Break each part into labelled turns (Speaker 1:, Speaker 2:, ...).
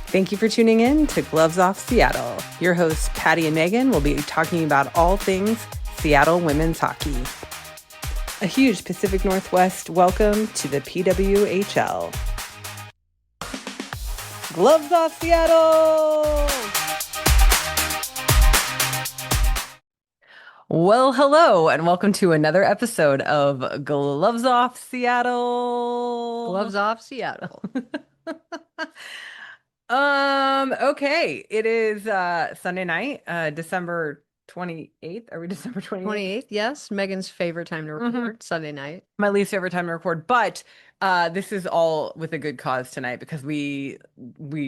Speaker 1: Thank you for tuning in to Gloves Off Seattle. Your hosts, Patti and Meagan, will be talking about all things Seattle women's hockey. A huge Pacific Northwest welcome to the PWHL. Gloves Off Seattle! Well, hello, and welcome to another episode of Gloves Off Seattle.
Speaker 2: Gloves Off Seattle.
Speaker 1: Okay. It is Sunday night, December 28th. Are we December 28th?
Speaker 2: 28th, yes. Megan's favorite time to record, Sunday night.
Speaker 1: My least favorite time to record, but this is all with a good cause tonight because we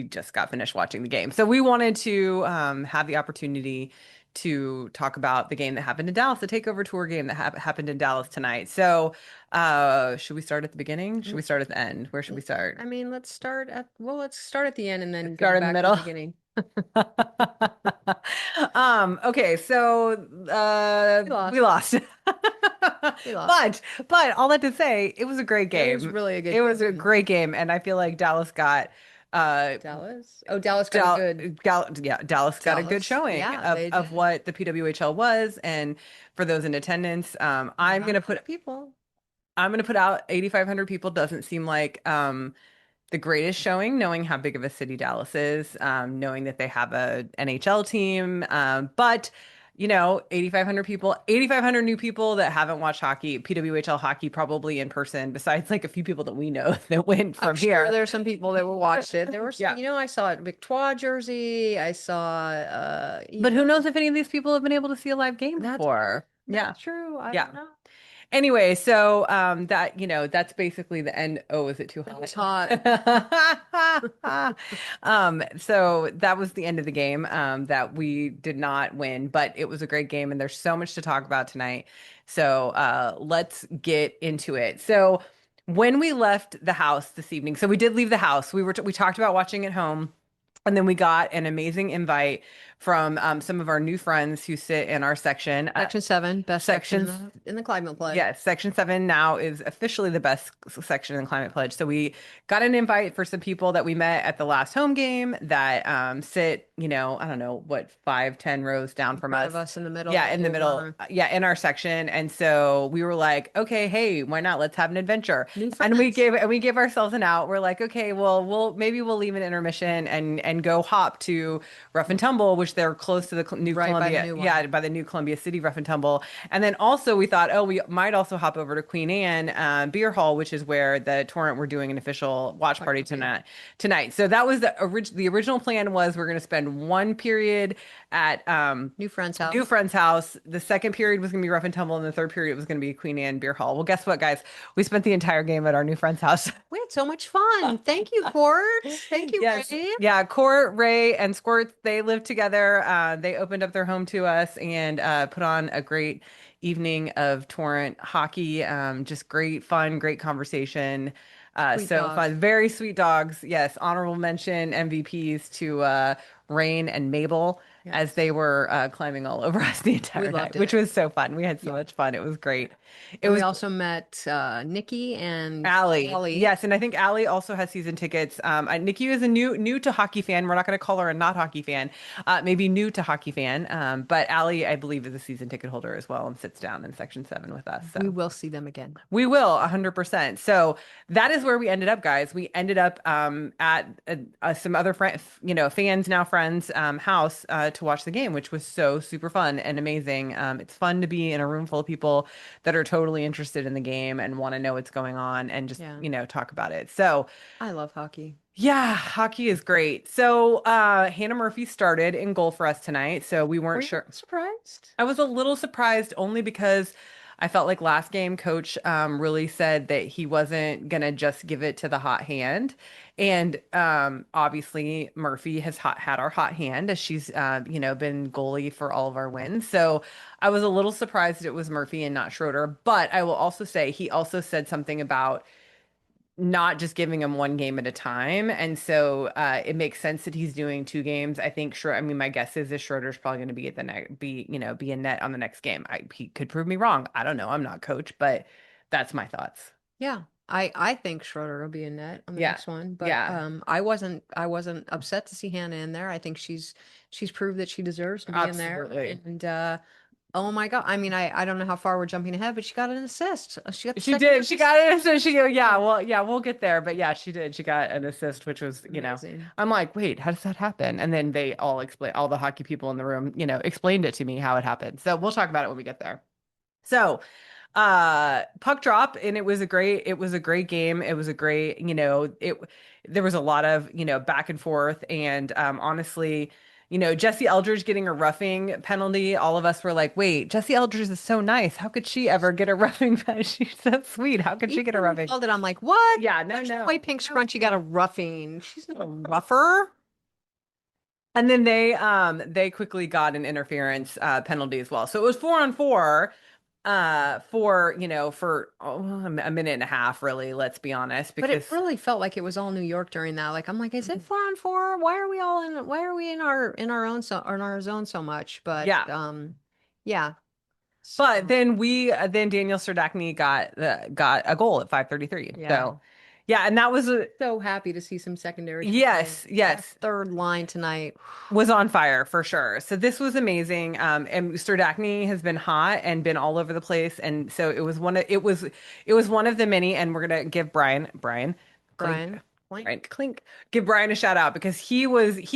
Speaker 1: just got finished watching the game. So we wanted to have the opportunity to talk about the game that happened in Dallas, the Takeover tour game that happened in Dallas tonight. So should we start at the beginning? Should we start at the end? Where should we start?
Speaker 2: I mean, let's start at the end and then
Speaker 1: Start
Speaker 2: go
Speaker 1: in the
Speaker 2: back
Speaker 1: middle.
Speaker 2: to the beginning.
Speaker 1: Okay, so we lost.
Speaker 2: We lost.
Speaker 1: But all that to say, it was a great game.
Speaker 2: It was really a good
Speaker 1: It was a
Speaker 2: game.
Speaker 1: great game, and I feel like Dallas got
Speaker 2: Dallas? Oh, Dallas got a good.
Speaker 1: Dallas got a good showing
Speaker 2: Yeah, they
Speaker 1: of
Speaker 2: did.
Speaker 1: what the PWHL was, and for those in attendance, I'm gonna put
Speaker 2: people.
Speaker 1: out 8,500 people. Doesn't seem like the greatest showing, knowing how big of a city Dallas is, knowing that they have a NHL team, but 8,500 people, 8,500 new people that haven't watched hockey, PWHL hockey, probably in person, besides like a few people that we know that went from
Speaker 2: I'm
Speaker 1: here.
Speaker 2: sure there's some people that will watch it. There were some,
Speaker 1: Yeah.
Speaker 2: I saw it Victoire jersey. I saw
Speaker 1: But who knows if any of these people have been able to see a live game
Speaker 2: That's
Speaker 1: before?
Speaker 2: That's true. I
Speaker 1: Yeah.
Speaker 2: don't know.
Speaker 1: Anyway, so that's basically the end. Oh, is it too hot?
Speaker 2: It's hot.
Speaker 1: So that was the end of the game that we did not win, but it was a great game and there's so much to talk about tonight. So let's get into it. So when we left the house this evening, so we did leave the house. We talked about watching at home. And then we got an amazing invite from some of our new friends who sit in our section.
Speaker 2: Section 7, best
Speaker 1: Sections.
Speaker 2: section in the Climate Pledge.
Speaker 1: Yes, Section 7 now is officially the best section in Climate Pledge. So we got an invite for some people that we met at the last home game that sit, I don't know, what, 5, 10 rows down from us.
Speaker 2: Of us in the middle.
Speaker 1: Yeah, in the middle. Yeah, in our section. And so we were like, okay, hey, why not? Let's have an adventure. And we gave ourselves an out. We're like, okay, well, we'll leave an intermission and go hop to Rough and Tumble, which they're close to the new
Speaker 2: Right by the
Speaker 1: Columbia.
Speaker 2: new one.
Speaker 1: Yeah, by the new Columbia City Rough and Tumble. And then also we thought, oh, we might also hop over to Queen Anne Beer Hall, which is where the Torrent were doing an official watch party tonight. So that was the original plan was we're going to spend one period at
Speaker 2: New friend's house.
Speaker 1: New friend's house. The second period was going to be Rough and Tumble, and the third period was going to be Queen Anne Beer Hall. Well, guess what, guys? We spent the entire game at our new friend's house.
Speaker 2: We had so much fun. Thank you, Court. Thank you,
Speaker 1: Yes.
Speaker 2: Ray.
Speaker 1: Yeah, Court, Ray, and Squirt, they live together. They opened up their home to us and put on a great evening of Torrent hockey. Just great fun, great conversation.
Speaker 2: Sweet
Speaker 1: So
Speaker 2: dogs.
Speaker 1: fun. Very sweet dogs. Yes. Honorable mention MVPs to Rain and Mabel as they were climbing all over us the entire
Speaker 2: We loved
Speaker 1: night, which
Speaker 2: it.
Speaker 1: was so fun. We had so much fun. It was great.
Speaker 2: And we also met Nikki and
Speaker 1: Allie. Yes, and I think Allie also has season tickets. Nikki is a new to hockey fan. We're not going to call her a not hockey fan. Maybe new to hockey fan. But Allie, I believe, is a season ticket holder as well and sits down in Section 7 with us. So
Speaker 2: We will see them again.
Speaker 1: we will 100%. So that is where we ended up, guys. We ended up at some other fans now friends house to watch the game, which was so super fun and amazing. It's fun to be in a room full of people that are totally interested in the game and want to know what's going on and just, talk about it. So
Speaker 2: I love hockey.
Speaker 1: yeah, hockey is great. So Hannah Murphy started in goal for us tonight. So we weren't
Speaker 2: Were you
Speaker 1: sure.
Speaker 2: surprised?
Speaker 1: I was a little surprised only because I felt like last game coach really said that he wasn't gonna just give it to the hot hand. And obviously Murphy has had our hot hand as she's been goalie for all of our wins. So I was a little surprised it was Murphy and not Schroeder. But I will also say he also said something about not just giving him one game at a time. And so it makes sense that he's doing two games. I think I mean, my guess is that Schroeder's probably going to be at the next, be in net on the next game. He could prove me wrong. I don't know. I'm not coach, but that's my thoughts.
Speaker 2: Yeah. I think Schroeder will be in net on the
Speaker 1: Yeah.
Speaker 2: next one, but
Speaker 1: Yeah.
Speaker 2: I wasn't upset to see Hannah in there. I think she's proved that she deserves to be in there.
Speaker 1: Absolutely.
Speaker 2: And oh my God, I mean I don't know how far we're jumping ahead, but she got an assist. She got the
Speaker 1: She
Speaker 2: second
Speaker 1: did. She got
Speaker 2: assist.
Speaker 1: it. So yeah, well, yeah, we'll get there. But yeah, she did. She got an assist, which was,
Speaker 2: Amazing.
Speaker 1: I'm like, wait, how does that happen? And then they all explain, all the hockey people in the room, explained it to me how it happened. So we'll talk about it when we get there. So, puck drop, and it was a great game. It was a great, there was a lot of, back and forth. And honestly, Jesse Eldridge getting a roughing penalty, all of us were like, wait, Jesse Eldridge is so nice. How could she ever get a roughing penalty? She's so sweet. How could she
Speaker 2: Even
Speaker 1: get a
Speaker 2: when we
Speaker 1: roughing?
Speaker 2: called it, I'm like, what?
Speaker 1: Yeah, no,
Speaker 2: There's no
Speaker 1: no.
Speaker 2: way Pink Scrunchy got a roughing. She's not a rougher.
Speaker 1: And then they quickly got an interference penalty as well. So it was 4-on-4 for a minute and a half, really, let's be honest,
Speaker 2: But it
Speaker 1: because
Speaker 2: really felt like it was all New York during that. Like I'm like, is it 4-on-4? Why are we in our own in our zone so much? But
Speaker 1: yeah.
Speaker 2: yeah.
Speaker 1: But
Speaker 2: So
Speaker 1: then Daniel Serdachny got a goal at 5:33.
Speaker 2: yeah.
Speaker 1: So yeah, and that was a
Speaker 2: So happy to see some secondary control.
Speaker 1: yes,
Speaker 2: That
Speaker 1: yes.
Speaker 2: third line tonight.
Speaker 1: Was on fire for sure. So this was amazing. And Serdachny has been hot and been all over the place. And so it was one of the many. And we're gonna give Brian Clink
Speaker 2: Brian, Blank,
Speaker 1: Brian Clink give Brian a shout out because he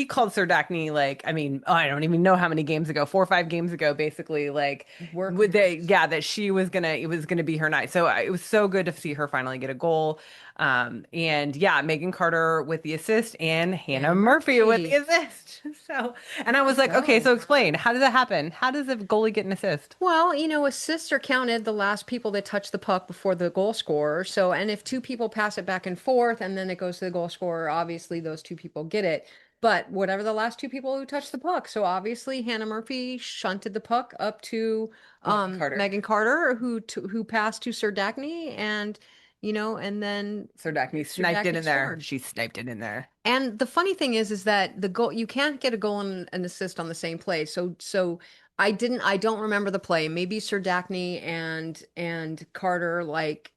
Speaker 1: called Serdachny, like, I mean, I don't even know how many games ago, 4 or 5 games ago, basically, like,
Speaker 2: working her.
Speaker 1: that she was gonna it was gonna be her night. So it was so good to see her finally get a goal. And yeah, Megan Carter with the assist and Hannah
Speaker 2: Hannah
Speaker 1: Murphy with the
Speaker 2: Murphy.
Speaker 1: assist. So, and
Speaker 2: Way
Speaker 1: I
Speaker 2: to
Speaker 1: was like, okay,
Speaker 2: go.
Speaker 1: so explain, how does that happen? How does a goalie get an assist?
Speaker 2: Well, assists are counted the last people that touch the puck before the goal scorer. So, and if two people pass it back and forth and then it goes to the goal scorer, obviously those two people get it. But whatever the last two people who touch the puck. So obviously Hannah Murphy shunted the puck up to
Speaker 1: Megan Carter.
Speaker 2: Megan Carter, who passed to Sir Dagny, and and then
Speaker 1: Serdachny
Speaker 2: Sir
Speaker 1: sniped it
Speaker 2: Dagny
Speaker 1: in there.
Speaker 2: scored.
Speaker 1: She sniped it in there.
Speaker 2: And the funny thing is that the goal you can't get a goal and an assist on the same play. So I don't remember the play. Maybe Sir Dagny and Carter like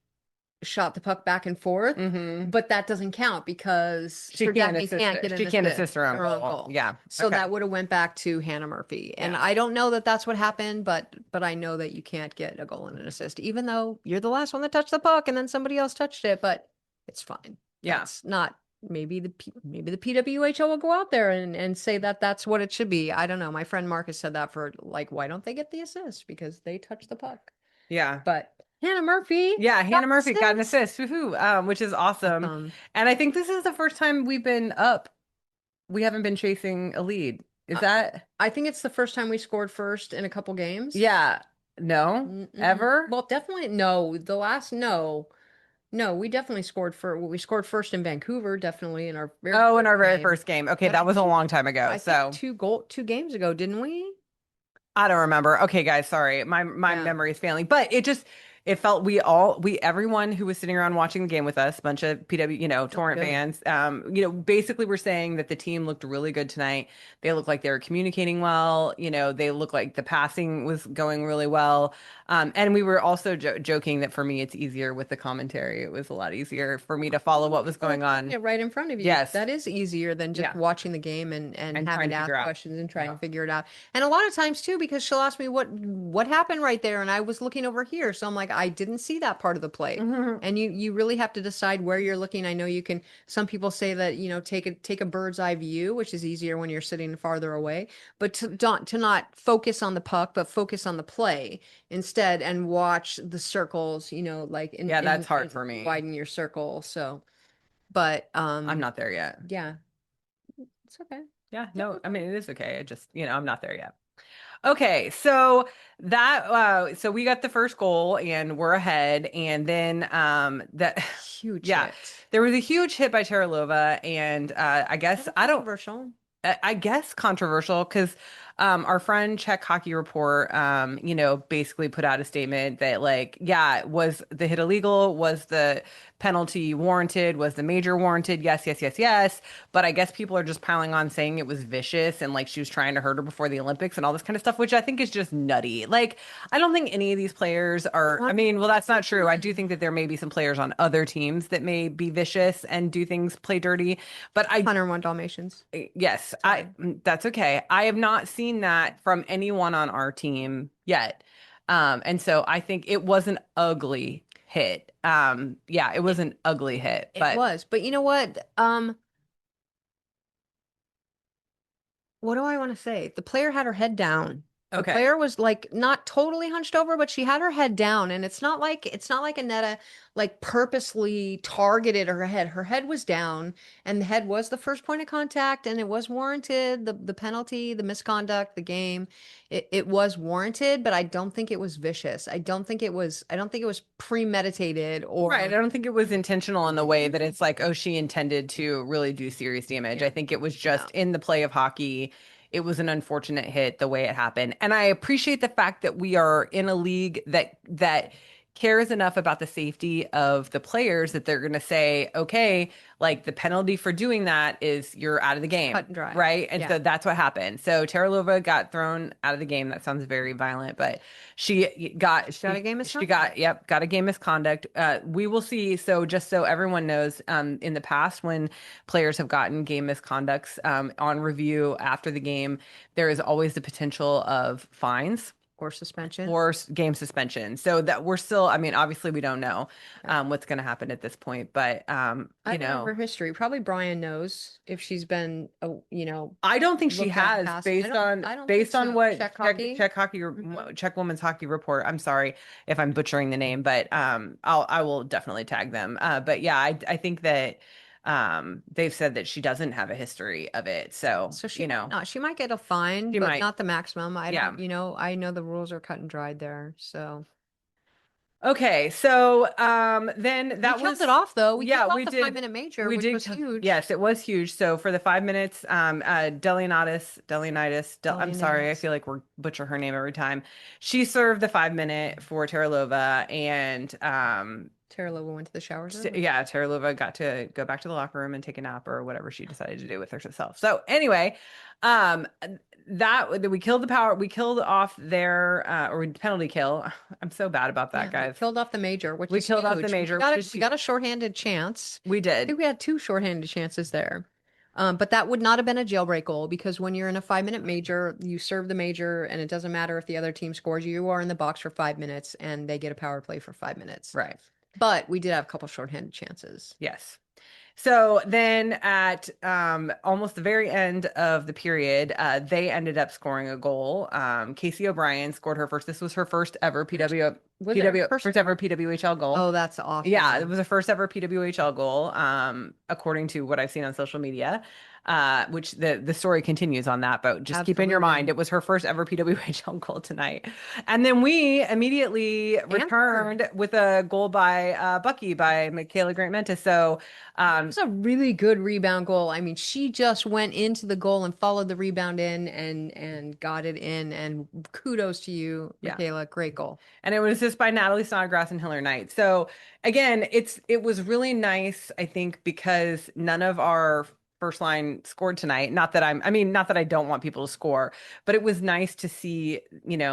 Speaker 2: shot the puck back and forth,
Speaker 1: Hmm.
Speaker 2: but that doesn't count because
Speaker 1: She
Speaker 2: Sir
Speaker 1: can't
Speaker 2: Dagny
Speaker 1: assist
Speaker 2: can't
Speaker 1: it.
Speaker 2: get
Speaker 1: She
Speaker 2: an
Speaker 1: can't
Speaker 2: assist,
Speaker 1: assist her own
Speaker 2: her own
Speaker 1: goal.
Speaker 2: goal.
Speaker 1: Yeah.
Speaker 2: So
Speaker 1: Okay.
Speaker 2: that would have went back to Hannah Murphy. And
Speaker 1: Yeah.
Speaker 2: I don't know that that's what happened, but I know that you can't get a goal and an assist, even though you're the last one that touched the puck and then somebody else touched it, but it's fine.
Speaker 1: Yeah.
Speaker 2: That's not maybe the PWHO will go out there and say that that's what it should be. I don't know. My friend Marcus said that for like, why don't they get the assist? Because they touch the puck.
Speaker 1: Yeah.
Speaker 2: But Hannah Murphy
Speaker 1: Yeah,
Speaker 2: got
Speaker 1: Hannah
Speaker 2: an
Speaker 1: Murphy got an
Speaker 2: assist.
Speaker 1: assist, woohoo, which is awesome.
Speaker 2: Awesome.
Speaker 1: And I think this is the first time we've been up. We haven't been chasing a lead. Is
Speaker 2: I,
Speaker 1: that?
Speaker 2: I think it's the first time we scored first in a couple games.
Speaker 1: Yeah. No?
Speaker 2: Mm-mm.
Speaker 1: Ever?
Speaker 2: Well, definitely no. The last no. No, we definitely we scored first in Vancouver, definitely in our very
Speaker 1: Oh, in
Speaker 2: first
Speaker 1: our very
Speaker 2: game.
Speaker 1: first game. Okay,
Speaker 2: But
Speaker 1: that was a long time ago.
Speaker 2: I think
Speaker 1: So
Speaker 2: 2 games ago, didn't we?
Speaker 1: I don't remember. Okay, guys, sorry. My
Speaker 2: Yeah.
Speaker 1: memory is failing. But it felt everyone who was sitting around watching the game with us, bunch of PW,
Speaker 2: Felt
Speaker 1: Torrent
Speaker 2: good.
Speaker 1: fans, basically were saying that the team looked really good tonight. They looked like they were communicating well, they looked like the passing was going really well. And we were also joking that for me it's easier with the commentary. It was a lot easier for me to follow what was
Speaker 2: People are
Speaker 1: going
Speaker 2: playing
Speaker 1: on.
Speaker 2: it right in front of you.
Speaker 1: Yes.
Speaker 2: That is easier than just
Speaker 1: Yeah.
Speaker 2: watching the game and
Speaker 1: And trying
Speaker 2: having
Speaker 1: to
Speaker 2: to ask
Speaker 1: figure out.
Speaker 2: questions and trying
Speaker 1: Yeah.
Speaker 2: to figure it out. And a lot of times too, because she'll ask me what happened right there, and I was looking over here, so I'm like, I didn't see that part of the play.
Speaker 1: Mhm.
Speaker 2: And you really have to decide where you're looking. I know you can. Some people say that take a bird's eye view, which is easier when you're sitting farther away. But to not focus on the puck, but focus on the play instead, and watch the circles. Like
Speaker 1: Yeah, that's hard for me.
Speaker 2: widen your circle. So, but
Speaker 1: I'm not there yet.
Speaker 2: yeah, it's okay.
Speaker 1: Yeah,
Speaker 2: You'll
Speaker 1: no,
Speaker 2: be
Speaker 1: I
Speaker 2: fine.
Speaker 1: mean, it is okay. I just, I'm not there yet. Okay, so so we got the first goal and we're ahead, and then
Speaker 2: Huge
Speaker 1: yeah,
Speaker 2: hit.
Speaker 1: there was a huge hit by Teralova, and I guess
Speaker 2: Kind of
Speaker 1: I don't,
Speaker 2: controversial.
Speaker 1: I guess controversial because Our friend Czech Hockey Report, basically put out a statement that like, yeah, was the hit illegal? Was the penalty warranted? Was the major warranted? Yes, yes, yes, yes. But I guess people are just piling on saying it was vicious and like she was trying to hurt her before the Olympics and all this kind of stuff, which I think is just nutty. Like, I don't think any of these players are, I mean, well, that's not true. I do think that there may be some players on other teams that may be vicious and do things, play dirty. But I
Speaker 2: 101 Dalmatians.
Speaker 1: Yes,
Speaker 2: Sorry.
Speaker 1: that's okay. I have not seen that from anyone on our team yet. And so I think it was an ugly hit. Yeah, it was
Speaker 2: It,
Speaker 1: an ugly hit,
Speaker 2: it
Speaker 1: but
Speaker 2: was. But you know what? What do I want to say? The player had her head down. The
Speaker 1: okay.
Speaker 2: player was like not totally hunched over, but she had her head down. And it's not like Anetta like purposely targeted her head. Her head was down, and the head was the first point of contact, and it was warranted. The penalty, the misconduct, the game, it was warranted, but I don't think it was vicious. I don't think it was premeditated
Speaker 1: Right. I
Speaker 2: or
Speaker 1: don't think it was intentional in the way that it's like, oh, she intended to really do serious damage. I
Speaker 2: yeah.
Speaker 1: think it was
Speaker 2: No.
Speaker 1: just in the play of hockey. It was an unfortunate hit the way it happened. And I appreciate the fact that we are in a league that cares enough about the safety of the players that they're going to say, okay, like the penalty for doing that is you're out of the
Speaker 2: It's cut
Speaker 1: game,
Speaker 2: and dry.
Speaker 1: right? And
Speaker 2: Yeah.
Speaker 1: so that's what happened. So Teralova got thrown out of the game. That sounds very violent, but she got
Speaker 2: She got a game
Speaker 1: she
Speaker 2: misconduct.
Speaker 1: got a game misconduct. We will see. So just so everyone knows, in the past when players have gotten game misconducts on review after the game, there is always the potential of fines
Speaker 2: Or suspension.
Speaker 1: or game suspension. So that we're still, I mean, obviously we don't know
Speaker 2: Yeah.
Speaker 1: what's going to happen at this point, but
Speaker 2: I don't know her history. Probably Brian knows if she's been,
Speaker 1: I don't think she
Speaker 2: looked at
Speaker 1: has
Speaker 2: past. I don't. I don't think
Speaker 1: based on
Speaker 2: so.
Speaker 1: what
Speaker 2: Check hockey. Hmm.
Speaker 1: Czech Women's Hockey Report. I'm sorry if I'm butchering the name, but I will definitely tag them. But yeah, I think that they've said that she doesn't have a history of it. So,
Speaker 2: So she might not. She might get a fine,
Speaker 1: she
Speaker 2: but
Speaker 1: might.
Speaker 2: not the maximum. I
Speaker 1: Yeah.
Speaker 2: don't. I know the rules are cut and dried there. So
Speaker 1: Okay, so then
Speaker 2: we
Speaker 1: that
Speaker 2: killed it
Speaker 1: was
Speaker 2: off though. We
Speaker 1: yeah,
Speaker 2: killed off
Speaker 1: we
Speaker 2: the
Speaker 1: did
Speaker 2: 5 minute major,
Speaker 1: we
Speaker 2: which
Speaker 1: did
Speaker 2: was huge.
Speaker 1: yes, it was huge. So for the 5 minutes, I'm sorry, I
Speaker 2: Delianitis.
Speaker 1: feel like we're butcher her name every time. She served the 5 minute for Teralova and
Speaker 2: Tara Lova went to the showers early.
Speaker 1: Yeah, Teralova got to go back to the locker room and take a nap or whatever she decided to do with herself. So anyway, um, that we killed the power. We killed off their or we penalty kill. I'm so bad about that,
Speaker 2: Yeah, we
Speaker 1: guys.
Speaker 2: killed off the major, which
Speaker 1: We
Speaker 2: is
Speaker 1: killed off the
Speaker 2: huge. We
Speaker 1: major, which
Speaker 2: got a
Speaker 1: is
Speaker 2: we got a shorthanded chance.
Speaker 1: we
Speaker 2: I
Speaker 1: did.
Speaker 2: think we had two shorthanded chances there. But that would not have been a jailbreak goal because when you're in a 5 minute major, you serve the major, and it doesn't matter if the other team scores. You are in the box for 5 minutes, and they get a power play for 5 minutes.
Speaker 1: Right.
Speaker 2: But we did have a couple shorthanded chances.
Speaker 1: Yes. So then at almost the very end of the period, they ended up scoring a goal. Casey O'Brien scored her first. This was her first ever
Speaker 2: Was it first?
Speaker 1: first ever PWHL goal.
Speaker 2: Oh, that's
Speaker 1: Yeah, it
Speaker 2: awesome.
Speaker 1: was a first ever PWHL goal, according to what I've seen on social media. Which the story continues on that, but just keep in your mind,
Speaker 2: Absolutely.
Speaker 1: it was her first ever PWHL goal tonight. And then we immediately
Speaker 2: Answer.
Speaker 1: returned with a goal by Bucky by Michaela Grant Mentis. So
Speaker 2: That was a really good rebound goal. I mean, she just went into the goal and followed the rebound in and got it in. And kudos to you,
Speaker 1: yeah.
Speaker 2: Michaela. Great goal.
Speaker 1: And it was just by Natalie Snodgrass and Hiller Knight. So again, it was really nice, I think, because none of our first line scored tonight. I mean, not that I don't want people to score, but it was nice to see,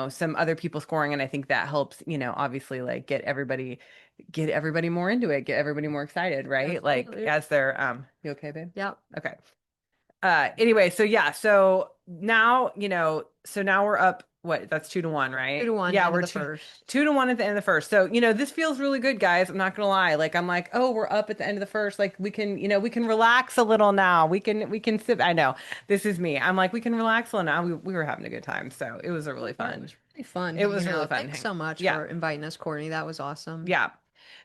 Speaker 1: some other people scoring. And I think that helps, obviously like get everybody more into it, get everybody more excited, right? Like
Speaker 2: Absolutely.
Speaker 1: as they're you okay, babe?
Speaker 2: Yep.
Speaker 1: Okay. Anyway, so yeah, so now, so now we're up, what, that's 2-1,
Speaker 2: Two
Speaker 1: right?
Speaker 2: to one,
Speaker 1: Yeah,
Speaker 2: end of
Speaker 1: we're
Speaker 2: the
Speaker 1: two,
Speaker 2: first.
Speaker 1: 2-1 at the end of the first. So, this feels really good, guys. I'm not gonna lie. Like, I'm like, oh, we're up at the end of the first. Like, we can relax a little now. We can sip. I know this is me. I'm like, we can relax a little now. We were having a good time. So it was a really
Speaker 2: Yeah, it
Speaker 1: fun.
Speaker 2: was really fun
Speaker 1: It was
Speaker 2: hanging
Speaker 1: really
Speaker 2: out.
Speaker 1: fun.
Speaker 2: Thanks so much
Speaker 1: Yeah.
Speaker 2: for inviting us, Courtney. That was awesome.
Speaker 1: Yeah.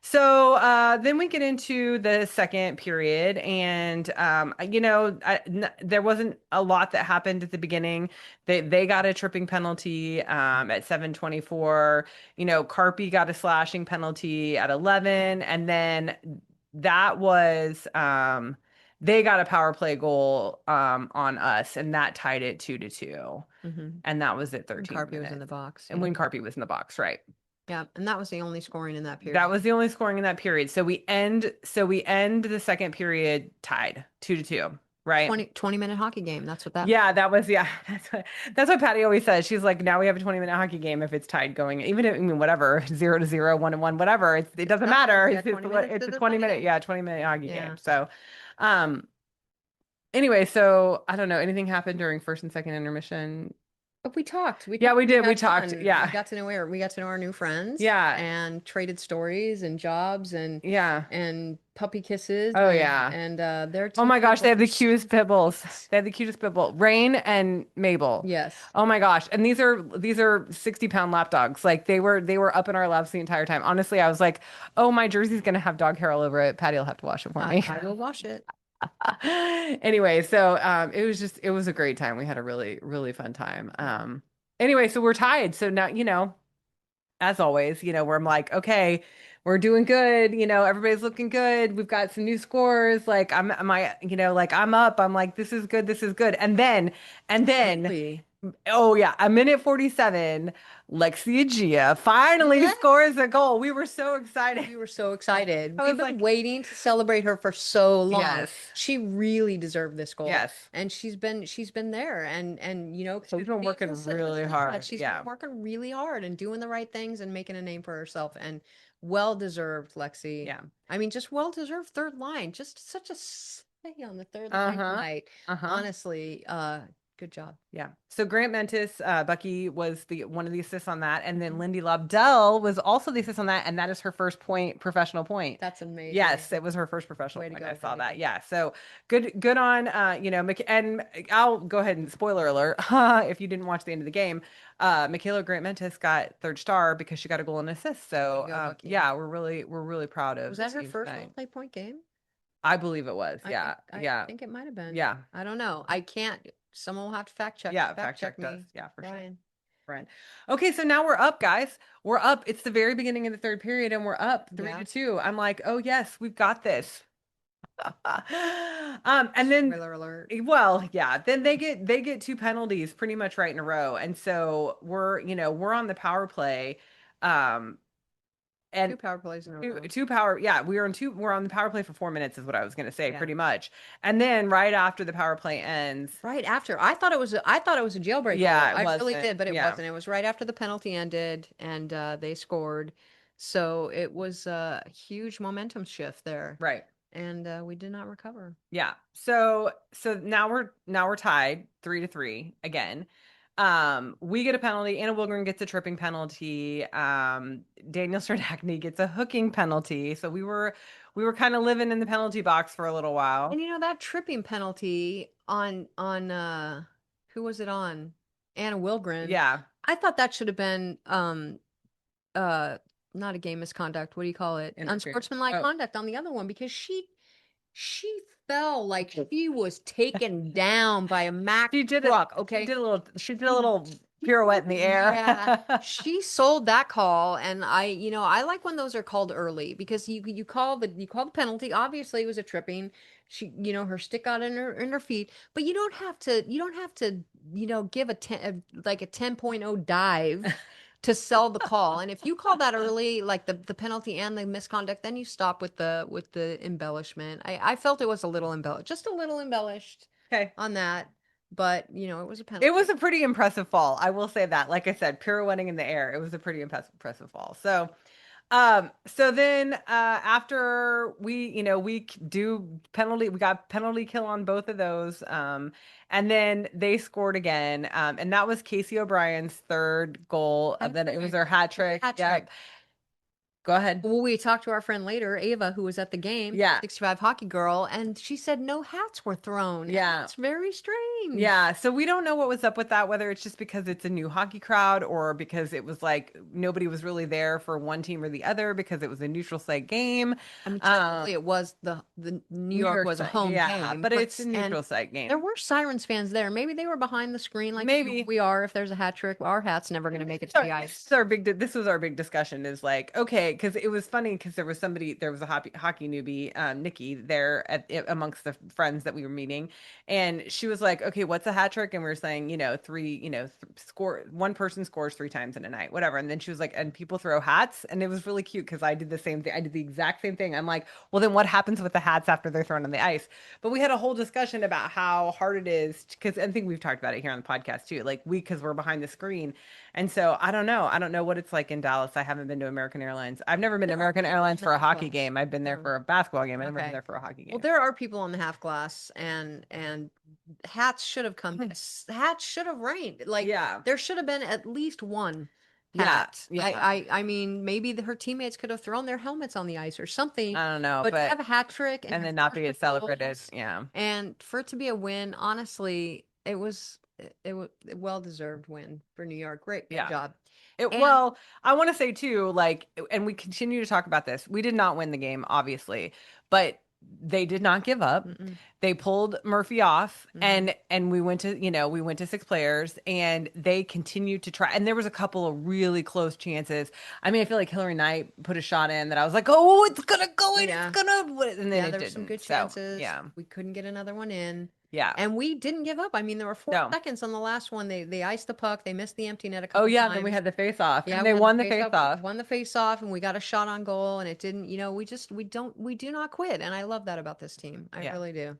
Speaker 1: So then we get into the second period, and there wasn't a lot that happened at the beginning. They got a tripping penalty at 7:24. Carpi got a slashing penalty at 11, and then that was They got a power play goal on us, and that tied it 2-2.
Speaker 2: Mm-hmm.
Speaker 1: And that was at
Speaker 2: And
Speaker 1: 13
Speaker 2: Carpy was in
Speaker 1: minutes.
Speaker 2: the box.
Speaker 1: And
Speaker 2: Yeah.
Speaker 1: when Carpy was in the box, right?
Speaker 2: Yeah. And that was the only scoring in that
Speaker 1: That
Speaker 2: period.
Speaker 1: was the only scoring in that period. So we end the second period tied 2-2, right?
Speaker 2: 20-minute hockey game. That's what that.
Speaker 1: Yeah, that was yeah. That's what Patty always says. She's like, now we have a 20-minute hockey game if it's tied going. Even if, I mean, whatever, 0-0, 1-1, whatever. It
Speaker 2: It
Speaker 1: doesn't
Speaker 2: matters.
Speaker 1: matter.
Speaker 2: You
Speaker 1: It's
Speaker 2: got
Speaker 1: it's
Speaker 2: 20
Speaker 1: what
Speaker 2: minutes
Speaker 1: it's
Speaker 2: to
Speaker 1: a
Speaker 2: decide
Speaker 1: 20-minute,
Speaker 2: it.
Speaker 1: yeah, 20-minute hockey game.
Speaker 2: Yeah.
Speaker 1: So, um, anyway, so I don't know. Anything happened during first and second intermission?
Speaker 2: But we talked. We
Speaker 1: Yeah,
Speaker 2: talked.
Speaker 1: we
Speaker 2: We
Speaker 1: did. We
Speaker 2: had
Speaker 1: talked.
Speaker 2: fun.
Speaker 1: Yeah,
Speaker 2: We got to know our new friends
Speaker 1: yeah,
Speaker 2: and traded stories and jobs
Speaker 1: yeah.
Speaker 2: and puppy kisses
Speaker 1: Oh yeah.
Speaker 2: and they're
Speaker 1: Oh
Speaker 2: too
Speaker 1: my gosh,
Speaker 2: beautiful
Speaker 1: they have
Speaker 2: for
Speaker 1: the
Speaker 2: so
Speaker 1: cutest pit bulls. They have the cutest pit bull, Rain and Mabel.
Speaker 2: yes.
Speaker 1: Oh my gosh. And these are 60-pound lap dogs. Like they were up in our laps the entire time. Honestly, I was like, oh, my jersey's gonna have dog hair all over it. Patty will have to wash it for me.
Speaker 2: I will wash it.
Speaker 1: Anyway, so it was a great time. We had a really, really fun time. Anyway, so we're tied. So now, as always, where I'm like, okay, we're doing good, everybody's looking good. We've got some new scores. Like like I'm up. I'm like, this is good, this is good. And then,
Speaker 2: Really?
Speaker 1: oh yeah, a minute 47, Lexia Gia finally
Speaker 2: Yeah.
Speaker 1: scores a goal. We were so excited.
Speaker 2: We were so excited.
Speaker 1: I
Speaker 2: We've
Speaker 1: was
Speaker 2: been
Speaker 1: like,
Speaker 2: waiting to celebrate her for so long.
Speaker 1: yes,
Speaker 2: She really deserved this goal.
Speaker 1: yes.
Speaker 2: And she's been there and
Speaker 1: She's
Speaker 2: Coach
Speaker 1: been
Speaker 2: Beams
Speaker 1: working
Speaker 2: has
Speaker 1: really
Speaker 2: said that.
Speaker 1: hard.
Speaker 2: She's been
Speaker 1: Yeah.
Speaker 2: working really hard and doing the right things and making a name for herself and well deserved, Lexi.
Speaker 1: Yeah.
Speaker 2: I mean, just well deserved third line. Just such a stay on the third line
Speaker 1: Uh-huh.
Speaker 2: tonight.
Speaker 1: Uh-huh.
Speaker 2: Honestly, good job.
Speaker 1: Yeah. So Grant Mentis, Bucky was the one of the assists on that, and then
Speaker 2: Mhm.
Speaker 1: Lindy Lobdell was also the assist on that, and that is her first professional point.
Speaker 2: That's amazing.
Speaker 1: Yes, it was her first professional
Speaker 2: Way to
Speaker 1: point.
Speaker 2: go,
Speaker 1: I saw that.
Speaker 2: buddy.
Speaker 1: Yeah. So good on and I'll go ahead and spoiler alert if you didn't watch the end of the game. Michaela Grant Mentis got third star because she got a goal and assist.
Speaker 2: Way
Speaker 1: So
Speaker 2: to go, Bucky.
Speaker 1: yeah, we're really proud of
Speaker 2: Was
Speaker 1: the
Speaker 2: that her
Speaker 1: team
Speaker 2: first
Speaker 1: tonight.
Speaker 2: play point game?
Speaker 1: I believe it was. Yeah.
Speaker 2: I
Speaker 1: Yeah.
Speaker 2: think it might have been.
Speaker 1: Yeah.
Speaker 2: I don't know. I can't. Someone will have to
Speaker 1: Yeah.
Speaker 2: fact
Speaker 1: Fact
Speaker 2: check
Speaker 1: check does.
Speaker 2: me,
Speaker 1: Yeah, for sure.
Speaker 2: Brian.
Speaker 1: Friend. Okay, so now we're up, guys. We're up. It's the very beginning of the third period, and we're up three
Speaker 2: Yeah.
Speaker 1: to two. I'm like, oh yes, we've got this. And then,
Speaker 2: Spoiler alert.
Speaker 1: well, yeah, then they get two penalties pretty much right in a row, and so we're on the power play, um,
Speaker 2: Two
Speaker 1: and
Speaker 2: power plays in a
Speaker 1: two,
Speaker 2: row.
Speaker 1: two power, yeah, we're on the power play for 4 minutes is what I was gonna say,
Speaker 2: Yeah.
Speaker 1: pretty much, and then right after the power play ends,
Speaker 2: Right after. I thought it was a jailbreak goal.
Speaker 1: yeah, it
Speaker 2: I really
Speaker 1: wasn't,
Speaker 2: did, but it
Speaker 1: yeah,
Speaker 2: wasn't. It was right after the penalty ended and they scored. So it was a huge momentum shift there.
Speaker 1: right.
Speaker 2: And we did not recover.
Speaker 1: Yeah. So now we're tied 3-3 again. We get a penalty. Anna Wilgren gets a tripping penalty. Daniel Serdachny gets a hooking penalty. So we were kind of living in the penalty box for a little
Speaker 2: And
Speaker 1: while.
Speaker 2: that tripping penalty on who was it on? Anna Wilgren.
Speaker 1: Yeah.
Speaker 2: I thought that should have been uh not a game misconduct. What do you call it?
Speaker 1: Interference.
Speaker 2: Unsportsmanlike
Speaker 1: Oh,
Speaker 2: conduct on the other one because she fell like she was taken down by a Mack
Speaker 1: she did it.
Speaker 2: truck.
Speaker 1: She
Speaker 2: Okay.
Speaker 1: did a little. She did a
Speaker 2: She
Speaker 1: little pirouette in the air.
Speaker 2: yeah, she sold that call, and I like when those are called early because you call the penalty. Obviously, it was a tripping. She, her stick got in her feet, but you don't have to give like a 10.0 dive to sell the call. And if you call that early, like the penalty and the misconduct, then you stop with the embellishment. I felt it was a little embellished, just a little embellished
Speaker 1: Okay.
Speaker 2: on that, but it was a
Speaker 1: It was
Speaker 2: penalty.
Speaker 1: a pretty impressive fall. I will say that. Like I said, pirouetting in the air. It was a pretty impressive fall. So then after do penalty, we got penalty kill on both of those. And then they scored again. And that was Casey O'Brien's third goal.
Speaker 2: Hat
Speaker 1: Then it was
Speaker 2: trick.
Speaker 1: her hat trick.
Speaker 2: Hat
Speaker 1: Yep.
Speaker 2: trick.
Speaker 1: Go ahead.
Speaker 2: Well, we talked to our friend later, Ava, who was at the game,
Speaker 1: Yeah.
Speaker 2: 65 hockey girl, and she said no hats were thrown. And
Speaker 1: Yeah.
Speaker 2: that's very strange.
Speaker 1: Yeah, so we don't know what was up with that, whether it's just because it's a new hockey crowd or because it was like nobody was really there for one team or the other because it was a neutral site game.
Speaker 2: I mean,
Speaker 1: Um,
Speaker 2: technically, it was the New
Speaker 1: New
Speaker 2: York
Speaker 1: York
Speaker 2: was a
Speaker 1: site,
Speaker 2: home
Speaker 1: yeah,
Speaker 2: game,
Speaker 1: but it's a
Speaker 2: and
Speaker 1: neutral site
Speaker 2: there
Speaker 1: game.
Speaker 2: were Sirens fans there. Maybe they were behind the screen, like
Speaker 1: Maybe.
Speaker 2: we are. If there's a hat trick, our hat's never going to make it to
Speaker 1: So
Speaker 2: the
Speaker 1: this
Speaker 2: ice.
Speaker 1: is our big this was our big discussion is like, okay, because it was funny because there was a hockey newbie, Nikki, there amongst the friends that we were meeting, and she was like, "Okay, what's a hat trick?" And we were saying, three, score one person scores three times in a night, whatever. And then she was like, "And people throw hats," and it was really cute because I did the same thing. I did the exact same thing. I'm like, "Well, then what happens with the hats after they're thrown on the ice?" But we had a whole discussion about how hard it is because I think we've talked about it here on the podcast too. Like because we're behind the screen, and so I don't know. I don't know what it's like in Dallas. I haven't been to American Airlines. I've never been to
Speaker 2: There are
Speaker 1: American
Speaker 2: people in
Speaker 1: Airlines
Speaker 2: the
Speaker 1: for a
Speaker 2: half
Speaker 1: hockey
Speaker 2: glass.
Speaker 1: game. I've been there
Speaker 2: No.
Speaker 1: for a basketball game. I've never been
Speaker 2: Okay.
Speaker 1: there for a hockey
Speaker 2: Well,
Speaker 1: game.
Speaker 2: there are people on the half glass, and hats should have come. Hats should have rained. Like
Speaker 1: Yeah.
Speaker 2: there should have been at least one
Speaker 1: Yeah.
Speaker 2: hat.
Speaker 1: Yeah.
Speaker 2: I mean, maybe her teammates could have thrown their helmets on the ice or something.
Speaker 1: I don't know,
Speaker 2: But to
Speaker 1: but
Speaker 2: have a hat trick and
Speaker 1: and
Speaker 2: have
Speaker 1: then not
Speaker 2: four
Speaker 1: be
Speaker 2: straight
Speaker 1: as celebrated.
Speaker 2: goals,
Speaker 1: Yeah.
Speaker 2: and for it to be a win, honestly, it was a well deserved win for New York. Great
Speaker 1: Yeah.
Speaker 2: job.
Speaker 1: It
Speaker 2: And
Speaker 1: well, I want to say too, like, and we continue to talk about this. We did not win the game, obviously, but they did not give up.
Speaker 2: mm-mm,
Speaker 1: They pulled Murphy off,
Speaker 2: hmm
Speaker 1: and we went to six players, and they continued to try. And there was a couple of really close chances. I mean, I feel like Hillary Knight put a shot in that I was like, oh, it's gonna go in, it's
Speaker 2: yeah.
Speaker 1: gonna, and then
Speaker 2: Yeah,
Speaker 1: it
Speaker 2: there were some
Speaker 1: didn't.
Speaker 2: good
Speaker 1: So
Speaker 2: chances.
Speaker 1: yeah,
Speaker 2: We couldn't get another one in.
Speaker 1: yeah,
Speaker 2: And we didn't give up. I mean, there were four
Speaker 1: no.
Speaker 2: seconds on the last one. They iced the puck. They missed the empty net a
Speaker 1: Oh
Speaker 2: couple
Speaker 1: yeah, then we
Speaker 2: times.
Speaker 1: had the face off,
Speaker 2: Yeah,
Speaker 1: and
Speaker 2: we
Speaker 1: they
Speaker 2: had the
Speaker 1: won the
Speaker 2: face
Speaker 1: face
Speaker 2: off,
Speaker 1: off.
Speaker 2: won the face off, and we got a shot on goal, and it didn't, we do not quit. And I love that about this team. I
Speaker 1: Yeah,
Speaker 2: really do.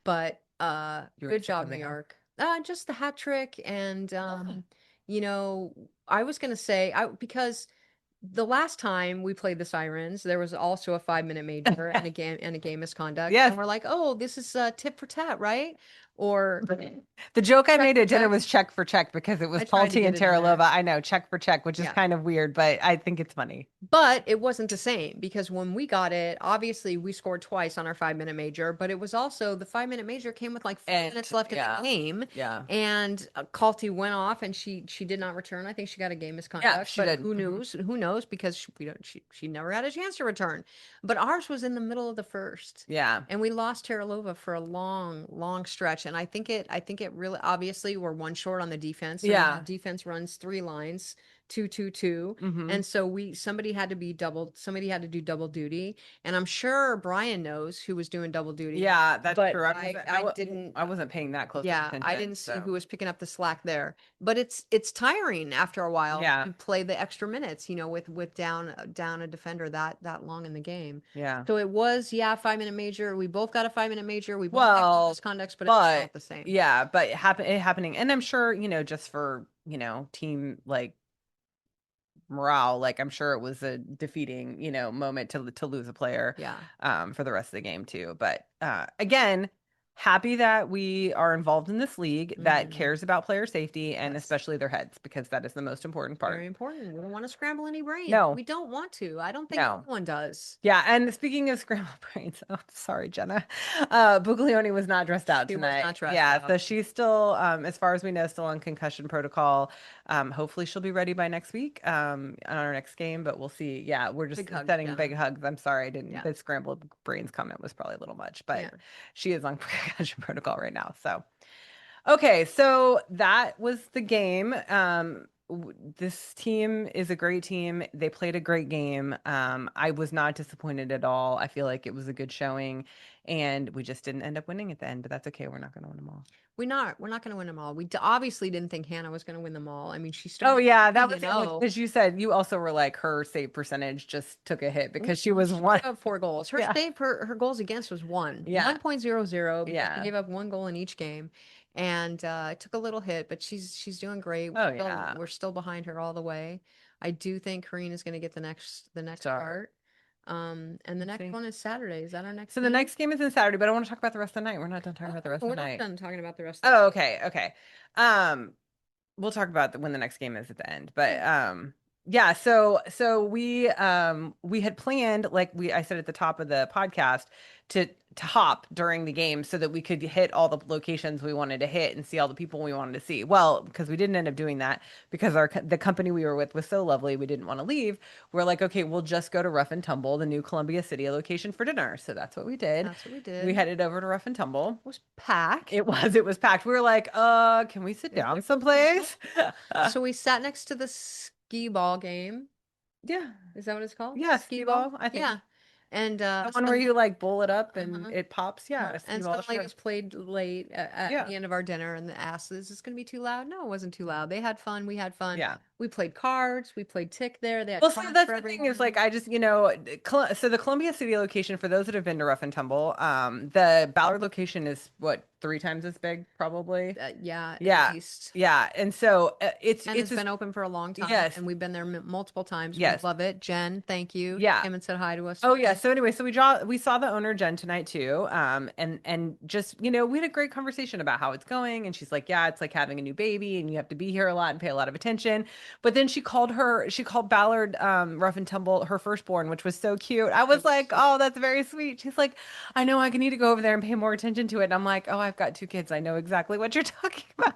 Speaker 2: But
Speaker 1: you were
Speaker 2: good
Speaker 1: gonna say
Speaker 2: job, New
Speaker 1: something else.
Speaker 2: York. Just the hat trick, and you know, I was gonna say I because the last time we played the Sirens, there was also a 5 minute major and a game misconduct,
Speaker 1: Yes.
Speaker 2: and we're like, oh, this is tit for tat, right? Or
Speaker 1: The joke I
Speaker 2: check
Speaker 1: made
Speaker 2: for
Speaker 1: at dinner
Speaker 2: check.
Speaker 1: was check for check because it was
Speaker 2: I tried to
Speaker 1: Talty
Speaker 2: get
Speaker 1: and
Speaker 2: it in
Speaker 1: Teralova.
Speaker 2: there.
Speaker 1: I know, check for check, which is
Speaker 2: Yeah.
Speaker 1: kind of weird, but I think it's funny.
Speaker 2: But it wasn't the same because when we got it, obviously we scored twice on our 5 minute major, but it was also the 5 minute major came with like 4 minutes left in the
Speaker 1: Yeah,
Speaker 2: game,
Speaker 1: yeah,
Speaker 2: and Calty went off and she did not return. I think she got a game
Speaker 1: yeah,
Speaker 2: misconduct,
Speaker 1: she
Speaker 2: but
Speaker 1: did.
Speaker 2: who
Speaker 1: Mhm.
Speaker 2: knows? Who knows? Because she never had a chance to return. But ours was in the middle of the first.
Speaker 1: Yeah,
Speaker 2: And we lost Teralova for a long stretch. And I think it really obviously we're one short on the defense. So
Speaker 1: yeah.
Speaker 2: defense runs three lines, 2-2-2.
Speaker 1: Hmm.
Speaker 2: And so somebody had to do double duty. And I'm sure Brian knows who was doing double duty,
Speaker 1: Yeah, that's
Speaker 2: but
Speaker 1: true.
Speaker 2: didn't,
Speaker 1: I wasn't paying that close of
Speaker 2: yeah, I
Speaker 1: attention.
Speaker 2: didn't see
Speaker 1: So
Speaker 2: who was picking up the slack there. But it's tiring after a while
Speaker 1: yeah,
Speaker 2: to play the extra minutes, with down a defender that long in the game.
Speaker 1: yeah.
Speaker 2: So it was, yeah, 5 minute major. We both got a 5 minute major. We both got
Speaker 1: Well,
Speaker 2: misconducts, but it's
Speaker 1: but
Speaker 2: not the same.
Speaker 1: yeah, but it happening, and I'm sure just for team like morale. Like I'm sure it was a defeating, moment to lose a player
Speaker 2: Yeah.
Speaker 1: for the rest of the game too. But again, happy that we are involved in this league that
Speaker 2: hmm
Speaker 1: cares about player safety and
Speaker 2: Yes.
Speaker 1: especially their heads because that is the most important
Speaker 2: Very
Speaker 1: part.
Speaker 2: important. We don't want to scramble any brains.
Speaker 1: No,
Speaker 2: We don't want to. I don't think
Speaker 1: no.
Speaker 2: anyone does.
Speaker 1: Yeah, and speaking of scrambled brains, oh, sorry, Jenna. Buglioni was not dressed out
Speaker 2: She was
Speaker 1: tonight.
Speaker 2: not dressed
Speaker 1: Yeah, so
Speaker 2: out.
Speaker 1: she's still, as far as we know, still on concussion protocol. Hopefully she'll be ready by next week, on our next game, but we'll see. Yeah, we're just
Speaker 2: Big hugs,
Speaker 1: sending big
Speaker 2: Jenna.
Speaker 1: hugs. I'm sorry, I didn't,
Speaker 2: Yeah.
Speaker 1: the scrambled brains comment was probably a little much, but
Speaker 2: Yeah.
Speaker 1: she is on concussion protocol right now. So, okay, so that was the game. This team is a great team. They played a great game. I was not disappointed at all. I feel like it was a good showing, and we just didn't end up winning at the end, but that's okay. We're not going to win them all.
Speaker 2: We're not going to win them all. Obviously didn't think Hannah was going to win them all. I mean, she
Speaker 1: Oh
Speaker 2: started
Speaker 1: yeah, that
Speaker 2: 3
Speaker 1: was
Speaker 2: and
Speaker 1: it.
Speaker 2: 0.
Speaker 1: Because you said you also were like her save percentage just took a hit because she was
Speaker 2: She
Speaker 1: one.
Speaker 2: gave up 4 goals. Her
Speaker 1: Yeah,
Speaker 2: save, her goals against was
Speaker 1: yeah,
Speaker 2: 1.00 because she
Speaker 1: yeah.
Speaker 2: gave up 1 goal in each game, and it took a little hit, but she's doing great.
Speaker 1: Oh yeah.
Speaker 2: We're still behind her all the way. I do think Kareen is going to get the next
Speaker 1: Start.
Speaker 2: start. And the
Speaker 1: Let's
Speaker 2: next
Speaker 1: see.
Speaker 2: one is Saturday. Is that our next
Speaker 1: So the
Speaker 2: game?
Speaker 1: next game is in Saturday, but I want to talk about the rest of the night. We're not done talking about the rest
Speaker 2: Oh,
Speaker 1: of
Speaker 2: we're
Speaker 1: the
Speaker 2: not
Speaker 1: night.
Speaker 2: done talking about the rest of
Speaker 1: Oh, okay, okay. Um, we'll talk about when the next game is at the end.
Speaker 2: the
Speaker 1: But yeah, so we had planned, like I said at the top of the podcast, to hop during the game so that we could hit all the locations we wanted to hit and see all the people we wanted to see. Well, because we didn't end up doing that because the company we were with was so lovely, we didn't want to leave. We're like, okay, we'll just go to Rough and Tumble, the new Columbia City location for dinner. So that's what we did.
Speaker 2: That's what we
Speaker 1: We
Speaker 2: did.
Speaker 1: headed over to Rough and Tumble.
Speaker 2: It was packed.
Speaker 1: It was packed. We were like, can we sit
Speaker 2: Is
Speaker 1: down
Speaker 2: there-
Speaker 1: someplace?
Speaker 2: So we sat next to the skee ball game.
Speaker 1: Yeah.
Speaker 2: Is that what it's called?
Speaker 1: Yeah,
Speaker 2: Skee
Speaker 1: skee
Speaker 2: ball?
Speaker 1: ball, I think.
Speaker 2: Yeah. And
Speaker 1: The one where
Speaker 2: some
Speaker 1: you like bowl it up and
Speaker 2: uh-huh.
Speaker 1: it pops. Yeah, a skee
Speaker 2: And
Speaker 1: ball,
Speaker 2: some
Speaker 1: sure.
Speaker 2: ladies played late at
Speaker 1: Yeah.
Speaker 2: the end of our dinner and asked, "Is this going to be too loud?" No, it wasn't too loud. They had fun. We had fun.
Speaker 1: Yeah.
Speaker 2: We played cards. We played tick there. They had
Speaker 1: Well, so
Speaker 2: cards
Speaker 1: that's
Speaker 2: for
Speaker 1: the thing is like
Speaker 2: everyone.
Speaker 1: I just, so the Columbia City location for those that have been to Rough and Tumble, the Ballard location is what, 3 times as big, probably.
Speaker 2: Yeah, at
Speaker 1: Yeah.
Speaker 2: least.
Speaker 1: Yeah. And so
Speaker 2: And
Speaker 1: it's
Speaker 2: it's
Speaker 1: just
Speaker 2: been open for a long time,
Speaker 1: yes.
Speaker 2: and we've been there multiple times. We
Speaker 1: Yes.
Speaker 2: love it. Jen, thank you. She
Speaker 1: Yeah.
Speaker 2: came and said hi to us
Speaker 1: Oh yeah.
Speaker 2: today.
Speaker 1: So anyway, so we saw the owner Jen tonight too. And just, we had a great conversation about how it's going. And she's like, yeah, it's like having a new baby and you have to be here a lot and pay a lot of attention. But then she called Ballard Rough and Tumble her firstborn, which was so cute. I
Speaker 2: It
Speaker 1: was
Speaker 2: was
Speaker 1: like,
Speaker 2: sweet.
Speaker 1: oh, that's very sweet. She's like, I know I need to go over there and pay more attention to it. And I'm like, oh, I've got 2 kids. I know exactly what you're talking about.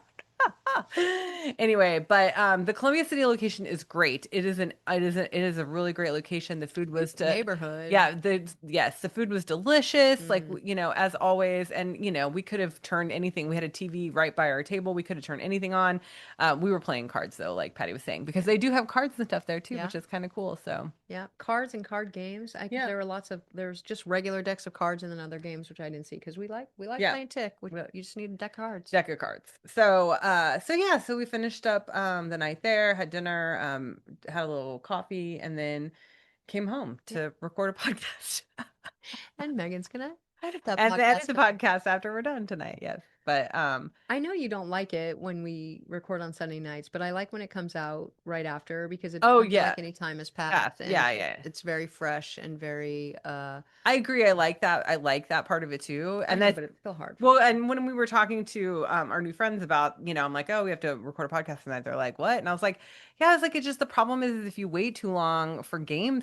Speaker 1: Anyway, but the Columbia City location is great. It is a really great location. The food was
Speaker 2: Beautiful
Speaker 1: to
Speaker 2: neighborhood.
Speaker 1: yeah, yes, the food was delicious, like
Speaker 2: Mm,
Speaker 1: as always. And we could have turned anything. We had a TV right by our table. We could have turned anything on. We were playing cards though, like Patty was saying, because
Speaker 2: yeah.
Speaker 1: they do have cards and stuff there too,
Speaker 2: Yeah.
Speaker 1: which is kind of cool. So
Speaker 2: Yeah, cards and card games.
Speaker 1: yeah,
Speaker 2: There were there's just regular decks of cards and then other games which I didn't see because we like
Speaker 1: yeah.
Speaker 2: playing tick. You just need a deck of cards.
Speaker 1: Deck of cards. So yeah, so we finished up the night there, had dinner, had a little coffee, and then came home
Speaker 2: Yeah.
Speaker 1: to record a podcast.
Speaker 2: And Megan's gonna edit that
Speaker 1: And then edit
Speaker 2: podcast
Speaker 1: the
Speaker 2: tonight.
Speaker 1: podcast after we're done tonight. Yes. But
Speaker 2: I know you don't like it when we record on Sunday nights, but I like when it comes out right after because it
Speaker 1: oh
Speaker 2: doesn't feel
Speaker 1: yeah.
Speaker 2: like any time has
Speaker 1: Yeah.
Speaker 2: passed and
Speaker 1: Yeah, yeah.
Speaker 2: it's very fresh and very
Speaker 1: I agree. I like that. I like that part of it too.
Speaker 2: I
Speaker 1: And
Speaker 2: know,
Speaker 1: that's
Speaker 2: but it's still hard for
Speaker 1: well,
Speaker 2: me.
Speaker 1: and when we were talking to our new friends about, I'm like, oh, we have to record a podcast tonight. They're like, what? And I was like, yeah, it's like it's just the problem is if you wait too long for game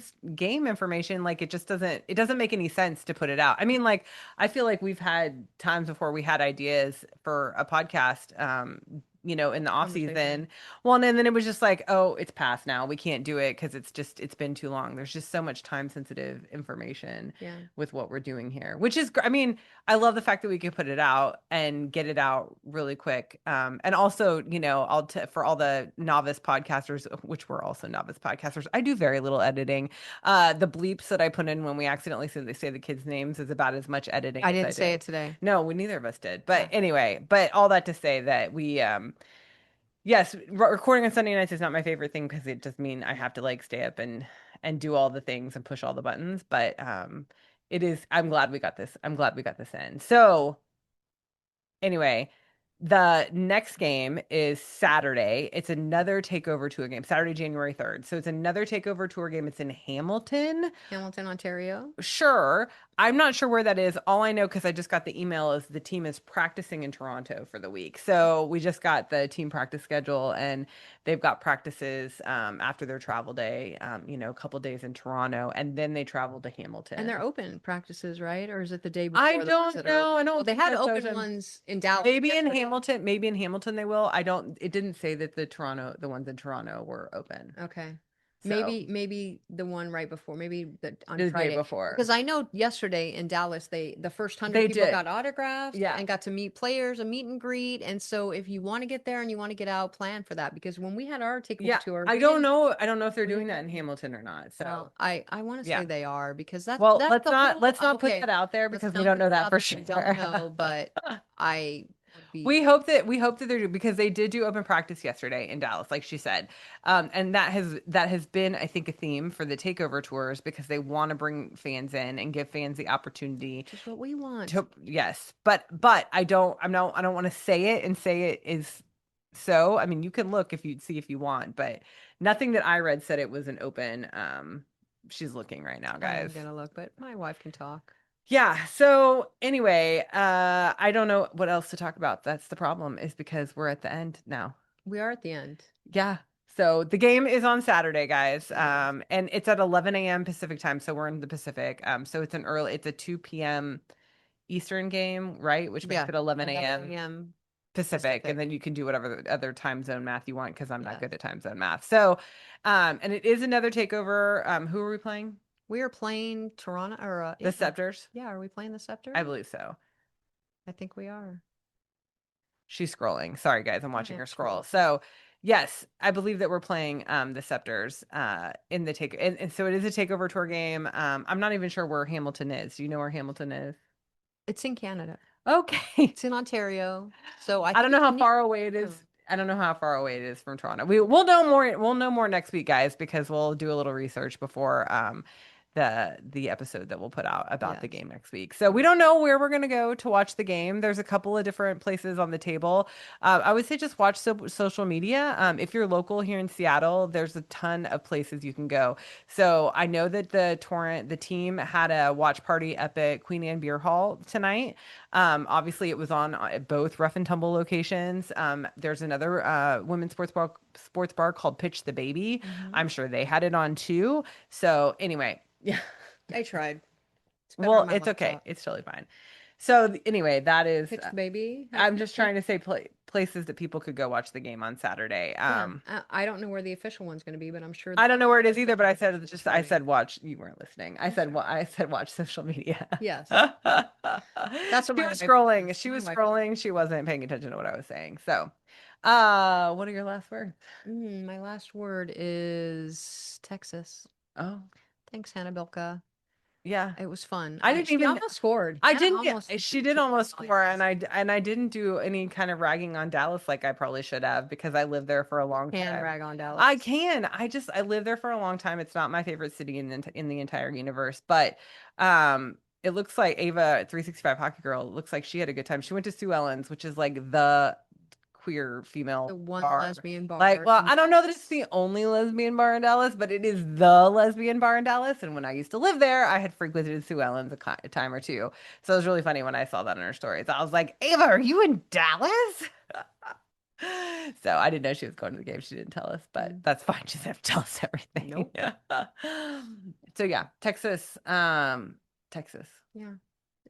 Speaker 1: information, like it doesn't make any sense to put it out. I mean, like I feel like we've had times before we had ideas for a podcast, in the off
Speaker 2: Conversation.
Speaker 1: season. Well, and then it was just like, oh, it's past now. We can't do it because it's been too long. There's just so much time sensitive information
Speaker 2: Yeah.
Speaker 1: with what we're doing here, which is, I mean, I love the fact that we could put it out and get it out really quick. And also, for all the novice podcasters, which we're also novice podcasters, I do very little editing. The bleeps that I put in when we accidentally say the kids' names is about as much editing
Speaker 2: I
Speaker 1: as I
Speaker 2: didn't say
Speaker 1: do.
Speaker 2: it today.
Speaker 1: No, we neither of us did. But
Speaker 2: Yeah.
Speaker 1: anyway, but all that to say that yes, recording on Sunday nights is not my favorite thing because it just mean I have to like stay up and do all the things and push all the buttons. But it is. I'm glad we got this. I'm glad we got this in. So anyway, the next game is Saturday. It's another Takeover tour game. Saturday, January 3rd. So it's another Takeover tour game. It's in Hamilton.
Speaker 2: Hamilton, Ontario.
Speaker 1: Sure. I'm not sure where that is. All I know, because I just got the email, is the team is practicing in Toronto for the week. So we just got the team practice schedule and they've got practices after their travel day, a couple days in Toronto, and then they travel to
Speaker 2: And they're
Speaker 1: Hamilton.
Speaker 2: open practices, right? Or is it the day
Speaker 1: I
Speaker 2: before the ones
Speaker 1: don't
Speaker 2: that are
Speaker 1: know.
Speaker 2: open?
Speaker 1: I
Speaker 2: Well,
Speaker 1: don't
Speaker 2: they
Speaker 1: think
Speaker 2: had
Speaker 1: that's
Speaker 2: open
Speaker 1: open.
Speaker 2: ones in Dallas yesterday.
Speaker 1: Maybe in Hamilton they will. It didn't say that the ones in Toronto were open.
Speaker 2: Okay.
Speaker 1: So
Speaker 2: Maybe the one right before, maybe on
Speaker 1: the day
Speaker 2: Friday.
Speaker 1: before.
Speaker 2: Because I know yesterday in Dallas, the first 100
Speaker 1: They
Speaker 2: people
Speaker 1: did.
Speaker 2: got autographs
Speaker 1: Yeah.
Speaker 2: and got to meet players, a meet and greet. And so if you want to get there and you want to get out, plan for that. Because when we had our takeover
Speaker 1: Yeah.
Speaker 2: tour,
Speaker 1: I don't know. I don't know if they're
Speaker 2: we
Speaker 1: doing
Speaker 2: didn't
Speaker 1: that in
Speaker 2: get any.
Speaker 1: Hamilton or not. So
Speaker 2: Well, I want to
Speaker 1: yeah.
Speaker 2: say they are because
Speaker 1: Well,
Speaker 2: that's the whole,
Speaker 1: let's not put
Speaker 2: okay,
Speaker 1: that out there
Speaker 2: let's
Speaker 1: because we
Speaker 2: not
Speaker 1: don't
Speaker 2: put
Speaker 1: know
Speaker 2: that
Speaker 1: that
Speaker 2: out
Speaker 1: for
Speaker 2: there. We don't
Speaker 1: sure.
Speaker 2: know, but I would be,
Speaker 1: We hope that they're because they did do open practice yesterday in Dallas, like she said, and that has been, I think, a theme for the takeover tours because they want to bring fans in and give fans the opportunity
Speaker 2: which is what we want.
Speaker 1: to yes, but I don't want to say it and say it is so. I mean, you can look if you see if you want, but nothing that I read said it was an open. She's looking right now,
Speaker 2: I am
Speaker 1: guys.
Speaker 2: gonna look, but my wife can talk.
Speaker 1: Yeah. So anyway, I don't know what else to talk about. That's the problem, is because we're at the end now.
Speaker 2: We are at the end.
Speaker 1: Yeah. So the game is on Saturday, guys.
Speaker 2: It is.
Speaker 1: And it's at 11 a.m. Pacific time. So we're in the Pacific. So it's a 2 p.m. Eastern game, right? Which makes
Speaker 2: Yeah,
Speaker 1: it 11
Speaker 2: 11
Speaker 1: a.m.
Speaker 2: a.m.
Speaker 1: Pacific. And
Speaker 2: Pacific.
Speaker 1: then you can do whatever other time zone math you want because I'm not
Speaker 2: Yes.
Speaker 1: good at time zone math. So, and it is another takeover. Who are we playing?
Speaker 2: We are playing Toronto or
Speaker 1: The
Speaker 2: yeah.
Speaker 1: Scepters?
Speaker 2: Yeah, are we playing the Scepter?
Speaker 1: I believe so.
Speaker 2: I think we are.
Speaker 1: She's scrolling. Sorry, guys, I'm
Speaker 2: I
Speaker 1: watching
Speaker 2: am
Speaker 1: her scroll.
Speaker 2: scrolling.
Speaker 1: So, Yes, I believe that we're playing the Scepters in the take and so it is a takeover tour game. I'm not even sure where Hamilton is. Do you know where Hamilton is?
Speaker 2: It's in Canada.
Speaker 1: Okay.
Speaker 2: It's in Ontario. So I
Speaker 1: I don't
Speaker 2: think
Speaker 1: know
Speaker 2: it's
Speaker 1: how
Speaker 2: near.
Speaker 1: far away it is. I don't know how far away it is from Toronto. We'll know more. We'll know more next week, guys, because we'll do a little research before the episode that we'll put out about the
Speaker 2: Yes.
Speaker 1: game next week. So we don't know where we're gonna go to watch the game. There's a couple of different places on the table. I would say just watch social media. If you're local here in Seattle, there's a ton of places you can go. So I know that the team had a watch party up at Queen Anne Beer Hall tonight. Obviously, it was on at both Rough and Tumble locations. There's another women's sports bar called Pitch the Baby.
Speaker 2: Hmm.
Speaker 1: I'm sure they had it on too. So anyway, yeah.
Speaker 2: I tried. It's better on
Speaker 1: Well,
Speaker 2: my
Speaker 1: it's okay.
Speaker 2: laptop.
Speaker 1: It's totally fine. So anyway, that is.
Speaker 2: Pitch Baby has
Speaker 1: I'm
Speaker 2: a
Speaker 1: just
Speaker 2: game.
Speaker 1: trying to say places that people could go watch the game on Saturday.
Speaker 2: Yeah. I don't know where the official one's going to be, but I'm sure
Speaker 1: I don't know where it is either, but I
Speaker 2: official
Speaker 1: said
Speaker 2: is
Speaker 1: just I
Speaker 2: starting.
Speaker 1: said watch. You weren't listening. I
Speaker 2: I'm
Speaker 1: said
Speaker 2: sorry.
Speaker 1: what I said watch social media.
Speaker 2: Yes.
Speaker 1: She
Speaker 2: That's what my
Speaker 1: was
Speaker 2: wife
Speaker 1: scrolling.
Speaker 2: does.
Speaker 1: She
Speaker 2: My
Speaker 1: was
Speaker 2: wife does.
Speaker 1: scrolling. She wasn't paying attention to what I was saying. So, what are your last words?
Speaker 2: My last word is Texas.
Speaker 1: Oh,
Speaker 2: Thanks, Hannah Bilka.
Speaker 1: yeah.
Speaker 2: It was fun.
Speaker 1: I didn't
Speaker 2: She
Speaker 1: even.
Speaker 2: almost scored.
Speaker 1: I
Speaker 2: Hannah
Speaker 1: didn't.
Speaker 2: almost
Speaker 1: She did
Speaker 2: scored
Speaker 1: almost
Speaker 2: twice.
Speaker 1: score, and I didn't do any kind of ragging on Dallas like I probably should have because I lived there for a long
Speaker 2: Can
Speaker 1: time.
Speaker 2: rag on
Speaker 1: I
Speaker 2: Dallas.
Speaker 1: can. I lived there for a long time. It's not my favorite city in the entire universe, but it looks like Ava 365 Hockey Girl looks like she had a good time. She went to Sue Ellen's, which is like the queer
Speaker 2: The
Speaker 1: female
Speaker 2: one
Speaker 1: bar.
Speaker 2: lesbian
Speaker 1: Like,
Speaker 2: bar
Speaker 1: well,
Speaker 2: in
Speaker 1: I don't know that it's
Speaker 2: Dallas.
Speaker 1: the only lesbian bar in Dallas, but it is the lesbian bar in Dallas. And when I used to live there, I had frequented Sue Ellen's a time or two. So it was really funny when I saw that in her stories. I was like, Ava, are you in Dallas? So I didn't know she was going to the game. She didn't tell us, but
Speaker 2: Mm.
Speaker 1: that's fine. She doesn't have to tell us everything.
Speaker 2: Nope.
Speaker 1: So yeah, Texas. Texas.
Speaker 2: Yeah.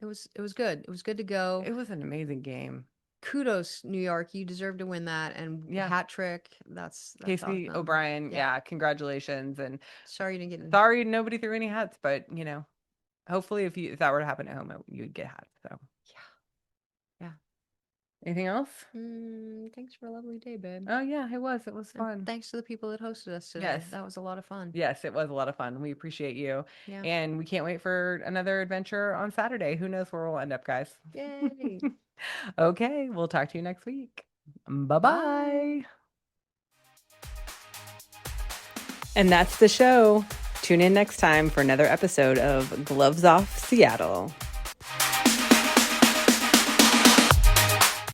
Speaker 2: It was good. It was good to go.
Speaker 1: It was an amazing game.
Speaker 2: Kudos, New York. You deserve to win that. And
Speaker 1: Yeah.
Speaker 2: hat trick. That's
Speaker 1: Casey
Speaker 2: awesome.
Speaker 1: O'Brien,
Speaker 2: Yeah.
Speaker 1: yeah, congratulations. And
Speaker 2: Sorry you didn't get in.
Speaker 1: sorry nobody threw any hats, but hopefully if that were to happen at home, you'd get hats. So yeah. Anything else?
Speaker 2: Thanks for a lovely day, babe.
Speaker 1: Oh yeah, it was. It was
Speaker 2: And
Speaker 1: fun.
Speaker 2: thanks to the people that hosted us today.
Speaker 1: Yes.
Speaker 2: That was a lot of fun.
Speaker 1: Yes, it was a lot of fun. We appreciate you.
Speaker 2: Yeah.
Speaker 1: And we can't wait for another adventure on Saturday. Who knows where we'll end up, guys?
Speaker 2: Yay.
Speaker 1: Okay, we'll talk to you next week.
Speaker 2: Bye.
Speaker 1: Bye-bye. And that's the show. Tune in next time for another episode of Gloves Off Seattle.